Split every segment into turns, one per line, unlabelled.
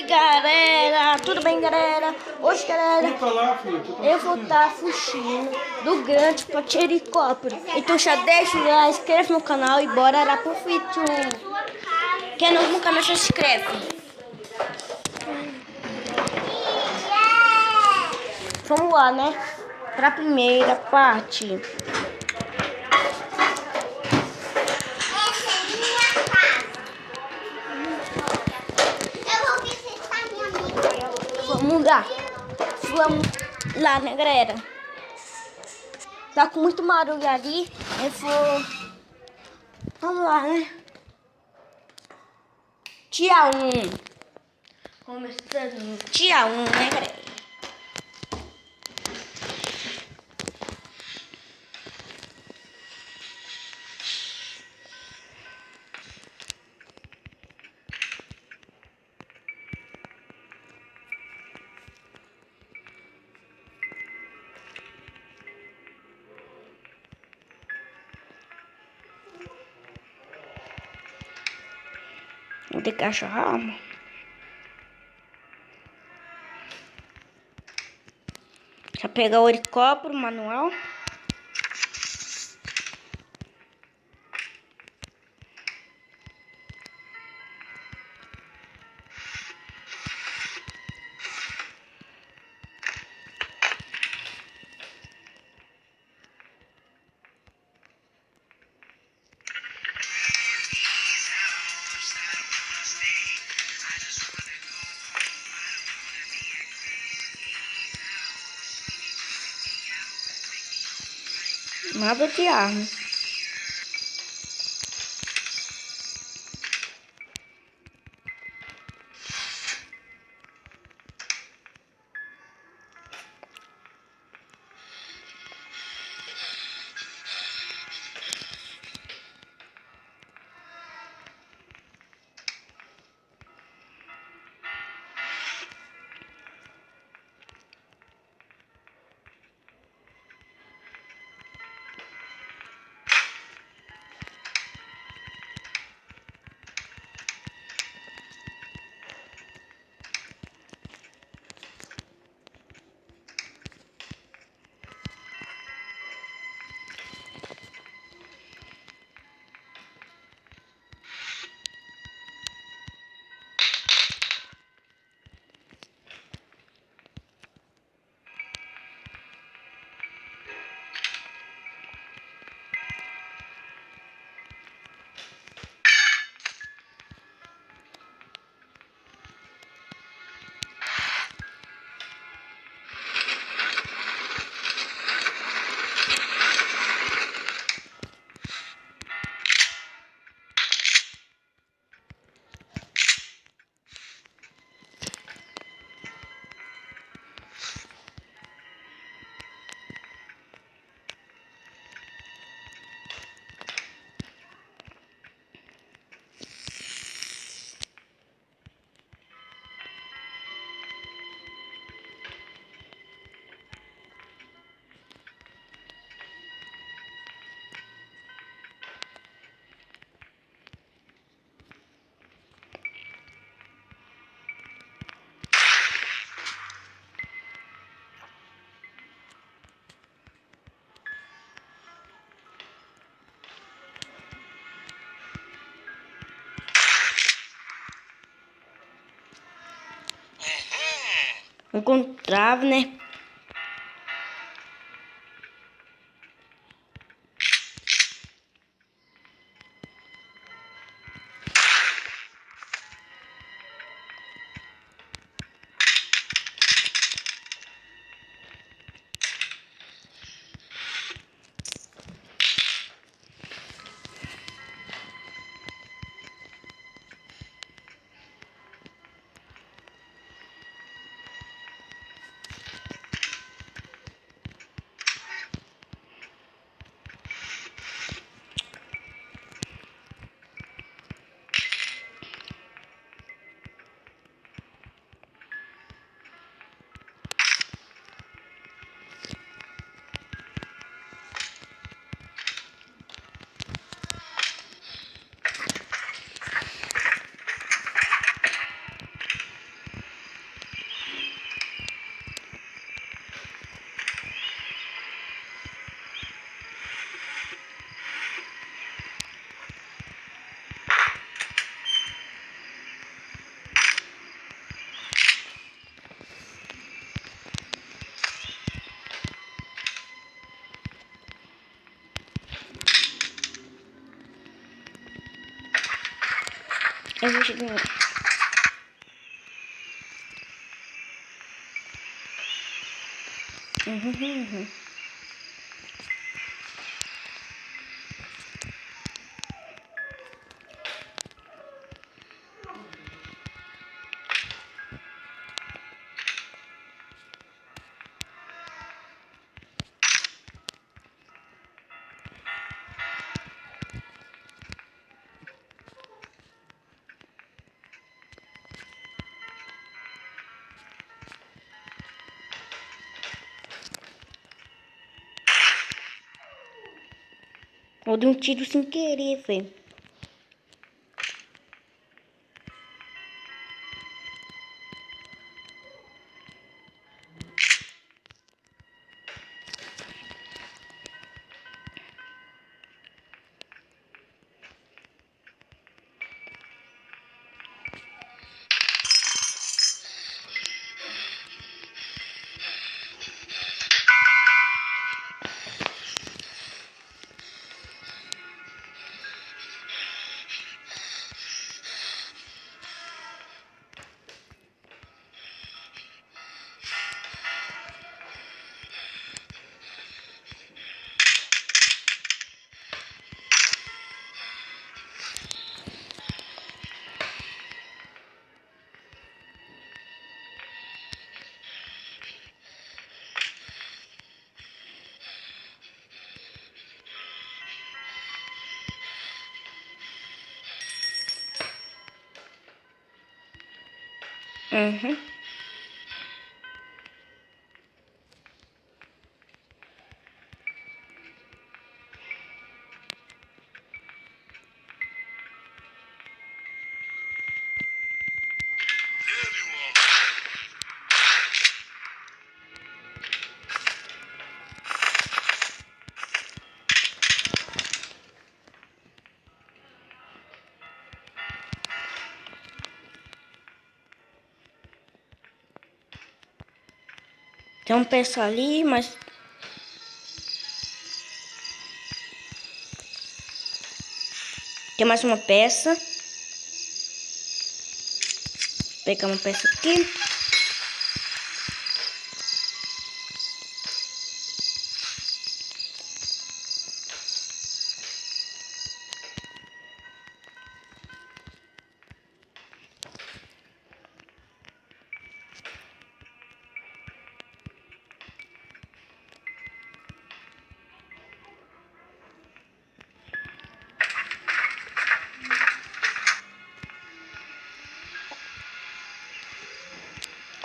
galera, tudo bem, galera? Hoje, galera, eu vou estar fugindo do grande patiricóptero. Então já deixa o like, inscreve no canal e bora lá pro vídeo. Quem não no canal, se inscreve. Vamos lá, né? Pra primeira parte. Vamos lá, né, galera? Tá com muito barulho ali. Eu vou... Vamos lá, né? Dia 1. Começando dia 1, né, galera? Vou ter cachorro. Já pegar o helicóptero manual. Nada de arma. Encontrava, né? Existe. Uhum. Eu dei um tiro sem querer, velho. Uhum. Tem um peça ali, mas... Tem mais uma peça. Vou pegar uma peça aqui.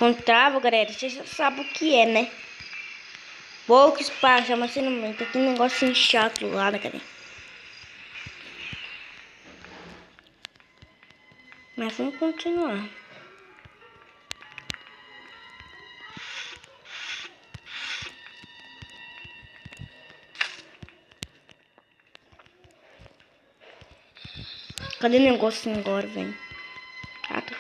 Quando trava, galera, vocês já sabem o que é, né? Pouco espaço, almacenamento. Aquele negocinho chato lá, né, galera? Mas vamos continuar. Cadê o negocinho agora, velho? Ah, tá.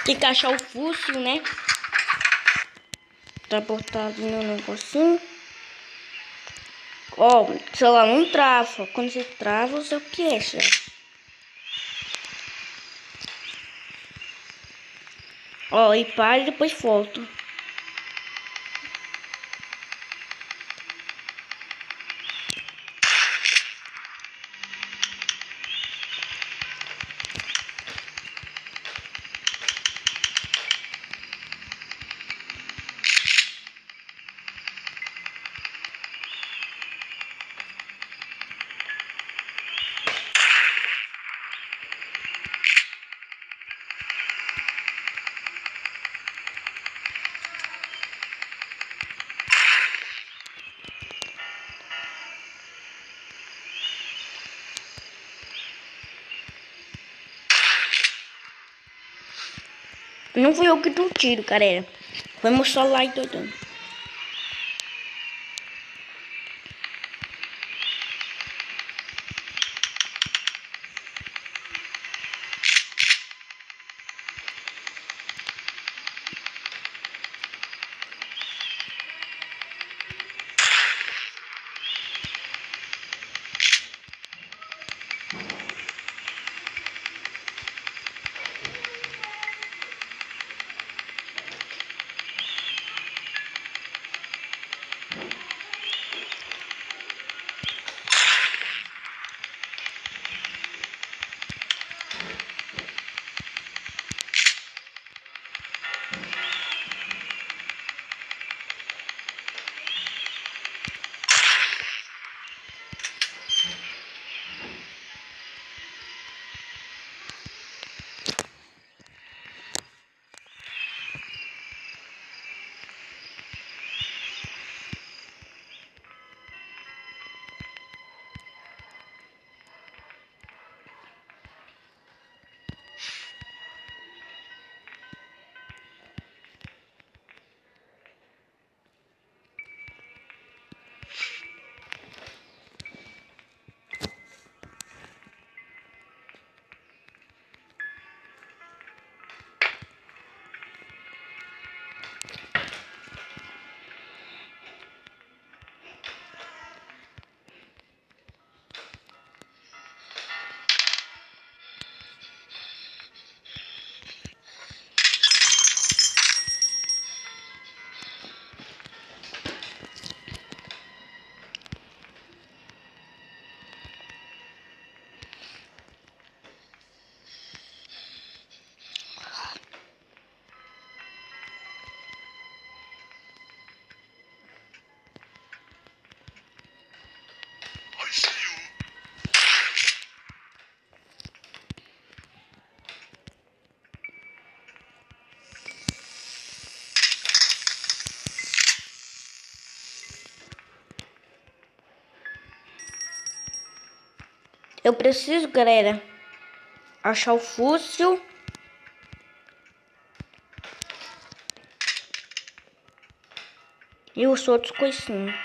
Tem que achar o fóssil, né? Pra botar ali no negocinho. Ó, o celular não trava. Quando você trava, você o que é, chefe? Ó, e para e depois volta. Não fui eu que dei o tiro, galera. Foi meu celular e doidão. Eu preciso, galera, achar o fóssil. E os outros coisinhos.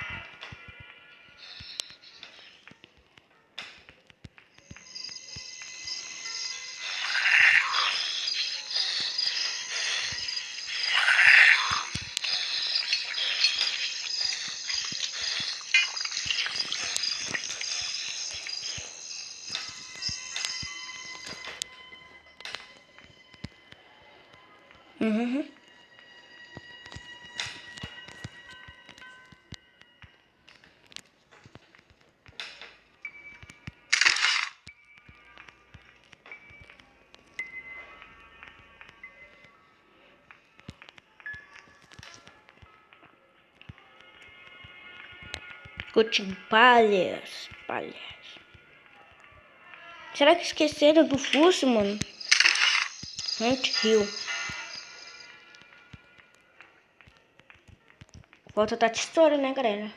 Uhum. Curtindo palhas. Será que esqueceram do fóssil, mano? Hunt Hill. Volta da tesoura, né, galera?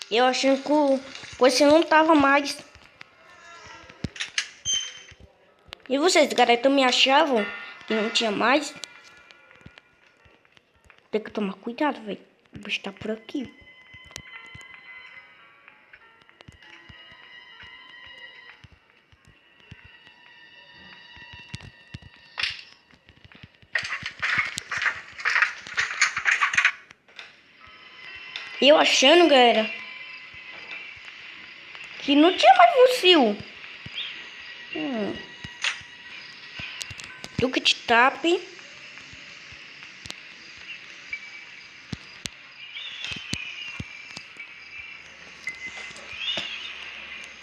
Eu achando que o coisa não tava mais. E vocês, galera, também achavam que não tinha mais? Tem que tomar cuidado, velho. O bicho tá por aqui. Eu achando, galera, que não tinha mais fóssil. Duque de tap.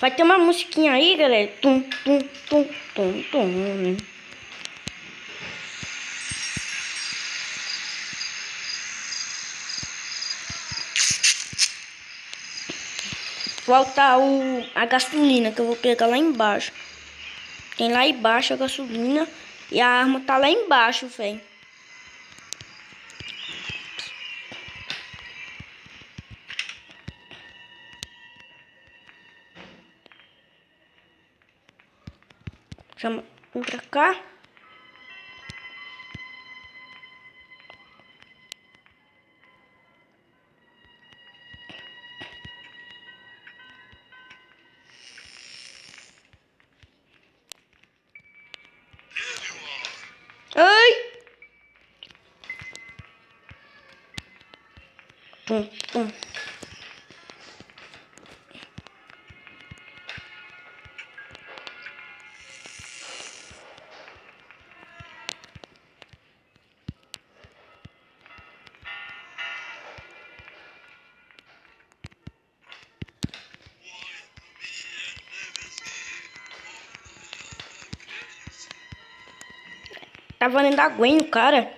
Vai ter uma musiquinha aí, galera. Tum, tum, tum, tum, tum. Falta a gasolina que eu vou pegar lá embaixo. Tem lá embaixo a gasolina e a arma tá lá embaixo, velho. Chama, vem pra cá. Ai! Pum, pum. Tá valendo a Gwen, cara.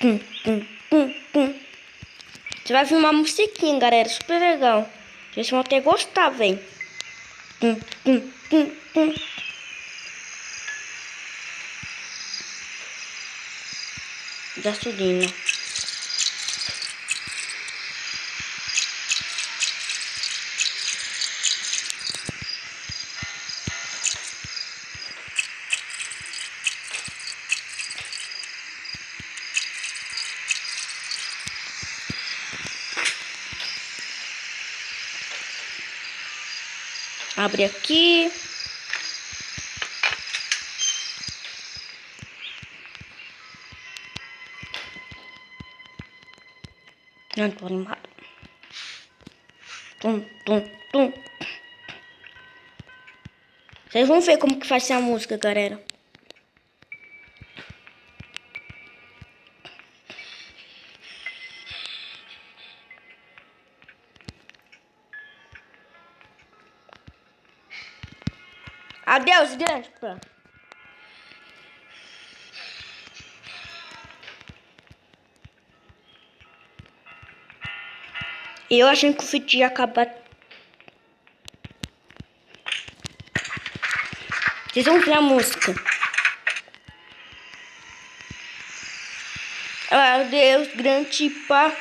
Tum, tum, tum, tum. Você vai ver uma musiquinha, galera, super legal. Vocês vão ter gostar, velho. Tum, tum, tum, tum. Gasolina. Abre aqui. Não tô animado. Tum, tum, tum. Vocês vão ver como que faz essa música, galera. Adeus, grandpa. Eu achei que o vídeo ia acabar. Vocês vão ver a música. Adeus, grandpa.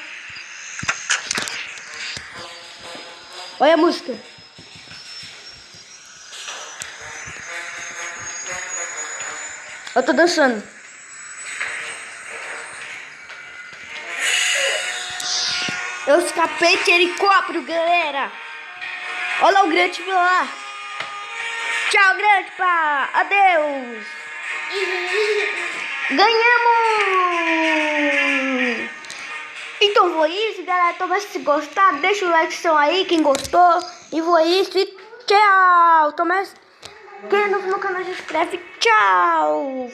Olha a música. Eu tô dançando. Eu escapei de helicóptero, galera. Olha o grandpa lá. Tchau, grandpa. Adeus. Ganhamos. Então foi isso, galera. Então, se gostar, deixa o like aí, quem gostou. E foi isso. E tchau. Então, quem não no canal, se inscreve. Tchau.